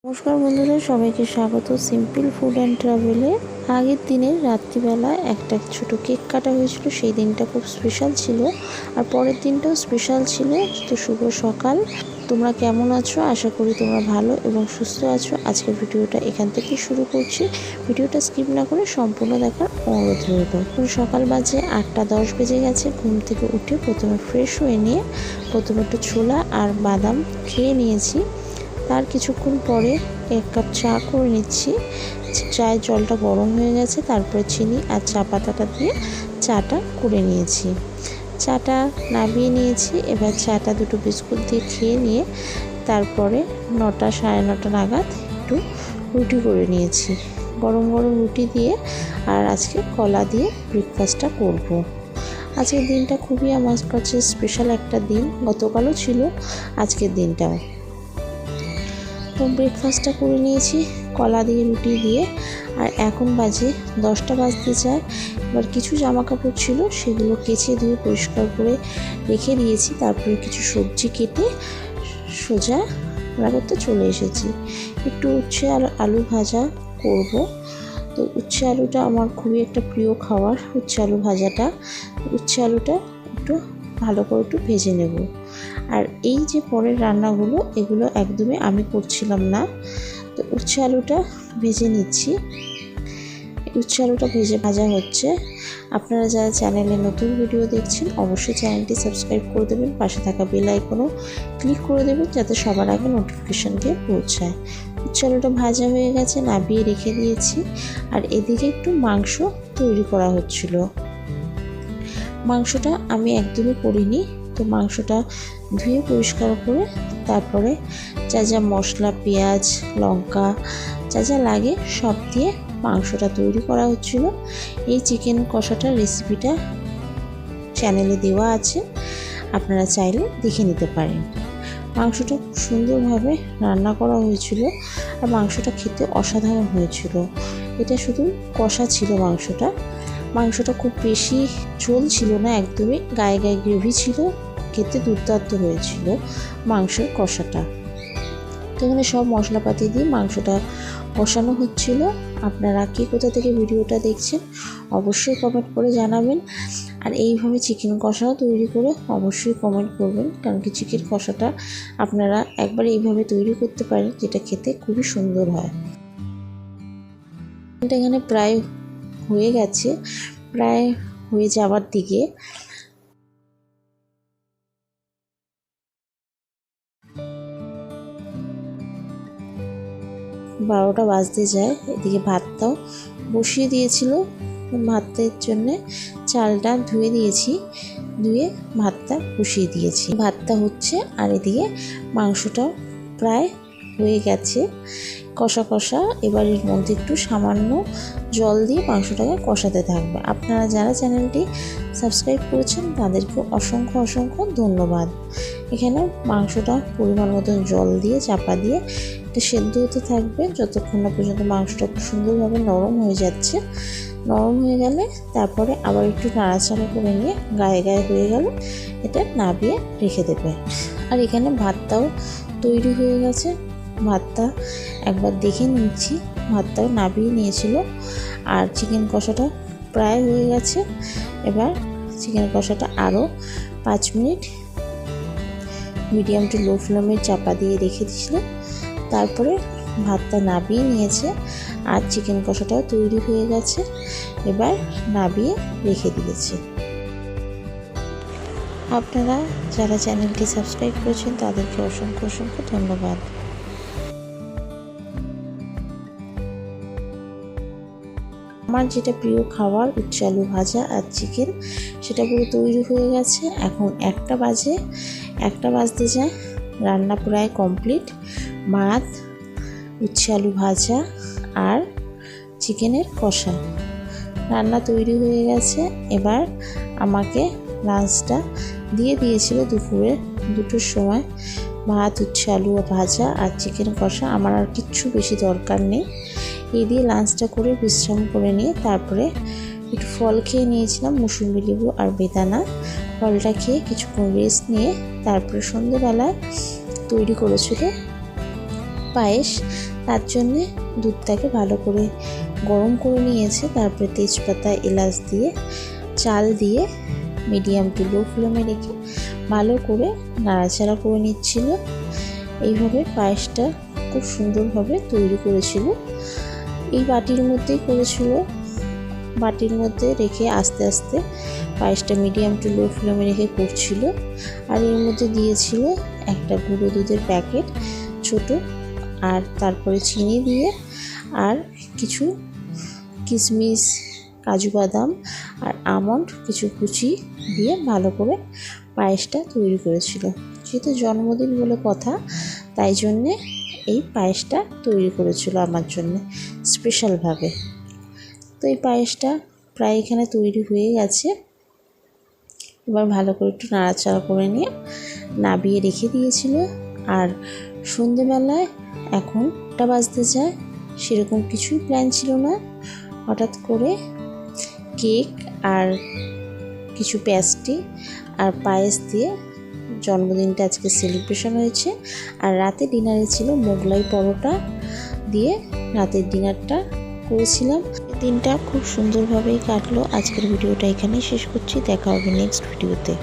নমস্কার বন্ধুরা, সবাইকে স্বাগত সিম্পল ফুড অ্যান্ড ট্রাভেলে। আগের দিনের রাত্রিবেলা একটা ছোট কেক কাটা হয়েছিল, সেই দিনটা খুব স্পেশাল ছিল আর পরের দিনটাও স্পেশাল ছিল। তো শুভ সকাল, তোমরা কেমন আছো? আশা করি তোমরা ভালো এবং সুস্থ আছো। আজকের ভিডিওটা এখান থেকে শুরু করছি। ভিডিওটা স্কিপ না করে সম্পূর্ণ দেখার অনুরোধ রইল। সকাল বাজে 8:10 বেজে গেছে। ঘুম থেকে উঠে প্রথমে ফ্রেশ হয়ে নিয়ে প্রথমে একটু ছোলা আর বাদাম খেয়ে নিয়েছি। তার কিছুক্ষণ পরে 1 কাপ চা করে নিচ্ছি। চায়ের জলটা গরম হয়ে গেছে, তারপরে চিনি আর চা পাতাটা দিয়ে চাটা করে নিয়েছি। চাটা নামিয়ে নিয়েছি। এবার চাটা দুটো বিস্কুট দিয়ে খেয়ে নিয়ে তারপরে 9টা সাড়ে 9টা নাগাদ একটু রুটি করে নিয়েছি। গরম গরম রুটি দিয়ে আর আজকে কলা দিয়ে ব্রেকফাস্টটা করব। আজকের দিনটা খুবই আমার কাছে স্পেশাল একটা দিন, গতকালও ছিল, আজকের দিনটাও। তো ব্রেকফাস্টটা করে নিয়েছি কলা দিয়ে রুটি দিয়ে। আর এখন বাজে 10টা বাজতে যায়। এবার কিছু জামা কাপড় ছিল সেগুলো কেচে ধুয়ে পরিষ্কার করে রেখে দিয়েছি। তারপরে কিছু সবজি কেটে সোজা রান্না করতে চলে এসেছি। একটু উচ্ছে আর আলু ভাজা করব। তো উচ্ছে আলুটা আমার খুবই একটা প্রিয় খাবার, উচ্ছে আলু ভাজাটা। উচ্ছে আলুটা একটু ভালো করে একটু ভেজে নেব। আর এই যে পরের রান্নাগুলো, এগুলো একদমই আমি করছিলাম না। তো উচ্ছে আলুটা ভেজে নিচ্ছি। উচ্ছে আলুটা ভাজা হচ্ছে। আপনারা যারা চ্যানেলে নতুন ভিডিও দেখছেন অবশ্যই চ্যানেলটি সাবস্ক্রাইব করে দেবেন, পাশে থাকা বেল আইকনও ক্লিক করে দেবেন যাতে সবার আগে নোটিফিকেশান দিয়ে পৌঁছায়। উচ্ছে আলুটা ভাজা হয়ে গেছে, নামিয়ে রেখে দিয়েছি। আর এদিকে একটু মাংস তৈরি করা হচ্ছিল। মাংসটা আমি একদমই করিনি। তো মাংসটা ধুয়ে পরিষ্কার করে তারপরে যা যা মশলা, পেঁয়াজ, লঙ্কা যা যা লাগে সব দিয়ে মাংসটা তৈরি করা হচ্ছিল। এই চিকেন কষাটার রেসিপিটা চ্যানেলে দেওয়া আছে, আপনারা চাইলে দেখে নিতে পারেন। মাংসটা খুব সুন্দরভাবে রান্না করা হয়েছিল আর মাংসটা খেতে অসাধারণ হয়েছিল। এটা শুধু কষা ছিল মাংসটা। মাংসটা খুব বেশি ঝোল ছিল না, একদমই গায়ে গায়ে গ্রেভি ছিল। খেতে দুর্দান্ত হয়েছিল মাংসের কষাটা। তো এখানে সব মশলাপাতি দিয়ে মাংসটা কষানো হচ্ছিল। আপনারা কে কোথা থেকে ভিডিওটা দেখছেন অবশ্যই কমেন্ট করে জানাবেন। আর এইভাবে চিকেন কষাও তৈরি করে অবশ্যই কমেন্ট করবেন, কারণ কি চিকেন কষাটা আপনারা একবার এইভাবে তৈরি করতে পারেন, যেটা খেতে খুবই সুন্দর হয়। এটা এখানে প্রায় হয়ে গেছে, প্রায় হয়ে যাওয়ার দিকে। বারোটা বাজতে যায়। এদিকে ভাতটাও বসিয়ে দিয়েছিল। ভাতের জন্যে চালটা ধুয়ে দিয়েছি, ধুয়ে ভাতটা বসিয়ে দিয়েছি। ভাতটা হচ্ছে আর এদিকে মাংসটাও প্রায় হয়ে গেছে কষা কষা। এবার এর মধ্যে একটু সামান্য জল দিয়ে মাংসটাকে কষাতে থাকবে। আপনারা যারা চ্যানেলটি সাবস্ক্রাইব করেছেন তাদেরকে অসংখ্য অসংখ্য ধন্যবাদ। এখানে মাংসটা পরিমাণ মতন জল দিয়ে চাপা দিয়ে এটা সেদ্ধ হতে থাকবে যতক্ষণ না পর্যন্ত মাংসটা খুব সুন্দরভাবে নরম হয়ে যাচ্ছে। নরম হয়ে গেলে তারপরে আবার একটু নাড়াচাড়া করে নিয়ে গায়ে গায়ে হয়ে গেলে এটা নামিয়ে রেখে দেবে। আর এখানে ভাতটাও তৈরি হয়ে গেছে। ভাতটা একবার দেখে নিচ্ছি, ভাতটাও নামিয়ে নিয়েছিল। আর চিকেন কষাটা প্রায় হয়ে গেছে। এবার চিকেন কষাটা আরও 5 মিনিট মিডিয়াম টু লো ফ্লেমে চাপা দিয়ে রেখে দিয়েছিল। তারপরে ভাতটা নামিয়ে নিয়েছে আর চিকেন কষাটাও তৈরি হয়ে গেছে। এবার নামিয়ে রেখে দিয়েছে। আপনারা যারা চ্যানেলটি সাবস্ক্রাইব করেছেন তাদেরকে অসংখ্য অসংখ্য ধন্যবাদ। আমার যেটা প্রিয় খাবার উচ্ছে আলু ভাজা আর চিকেন, সেটা পুরো তৈরি হয়ে গেছে। এখন 1টা বাজে, 1টা বাজতে যায়। রান্না প্রায় কমপ্লিট। ভাত, উচ্ছে আলু ভাজা আর চিকেনের কষা রান্না তৈরি হয়ে গেছে। এবার আমাকে লাঞ্চটা দিয়ে দিয়েছিল দুপুরে 2টোর সময়। ভাত, উচ্ছে আলু ভাজা আর চিকেন কষা, আমার আর কিচ্ছু বেশি দরকার নেই। এই দিয়ে লাঞ্চটা করে বিশ্রাম করে নিয়ে তারপরে একটু ফল খেয়ে নিয়েছিলাম, মুসুম্বি লেবু আর বেদানা। ফলটা খেয়ে কিছুক্ষণ রেস্ট নিয়ে তারপরে সন্ধ্যেবেলায় তৈরি করেছিল পায়েস, তার জন্যে দুধটাকে ভালো করে গরম করে নিয়েছে। তারপরে তেজপাতা, এলাচ দিয়ে, চাল দিয়ে মিডিয়াম টু লো ফ্লেমে রেখে ভালো করে নাড়াচাড়া করে নিচ্ছিল। এইভাবে পায়েসটা খুব সুন্দরভাবে তৈরি করেছিল। এই বাটির মধ্যেই করেছিল, বাটির মধ্যে রেখে আস্তে আস্তে পায়েসটা মিডিয়াম টু লো ফ্লেমে রেখে করছিল। আর এর মধ্যে দিয়েছিল একটা গুঁড়ো দুধের প্যাকেট ছোট, আর তারপরে চিনি দিয়ে আর কিছু কিশমিশ, কাজু বাদাম আর আমন্ড কিছু কুচি দিয়ে ভালো করে পায়েসটা তৈরি করেছিল। যেহেতু জন্মদিন বলে কথা, তাই জন্যে এই পায়েসটা তৈরি করেছিল আমার জন্য স্পেশালভাবে। তো এই পায়েসটা প্রায় এখানে তৈরি হয়ে গেছে। এবার ভালো করে একটু নাড়াচাড়া করে নিয়ে নাবিয়ে রেখে দিয়েছিল। আর সন্ধেবেলায় এখন 8টা বাজতে যায়, সেরকম কিছুই প্ল্যান ছিল না। হঠাৎ করে কেক আর কিছু পেস্ট্রি আর পায়েস দিয়ে জন্মদিনটা আজকে সেলিব্রেশন হয়েছে। আর রাতে ডিনারে ছিল মোগলাই পরোটা দিয়ে রাতের ডিনারটা করেছিলাম। দিনটা খুব সুন্দরভাবেই কাটলো। আজকের ভিডিওটা এখানেই শেষ করছি, দেখা হবে নেক্সট ভিডিওতে।